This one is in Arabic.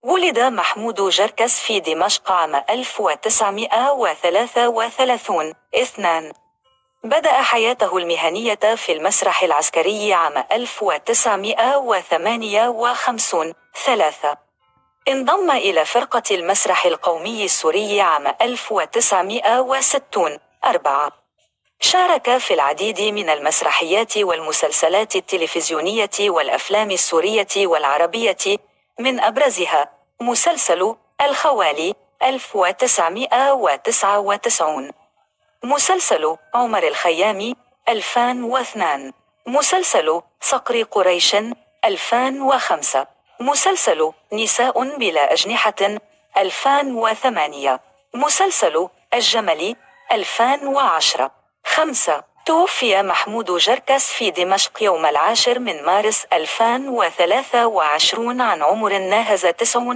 ولد محمود جركس في دمشق عام 1933. 2. بدأ حياته المهنية في المسرح العسكري عام 1958. 3. انضم إلى فرقة المسرح القومي السوري عام 1960. 4. شارك في العديد من المسرحيات والمسلسلات التلفزيونية والأفلام السورية والعربية، من أبرزها مسلسل الخوالي 1999، مسلسل عمر الخيام 2002، مسلسل صقر قريش 2005، مسلسل نساء بلا أجنحة 2008، مسلسل الجمل 2010. 5. توفي محمود جركس في دمشق يوم 10 من مارس 2023 عن عمر ناهز 9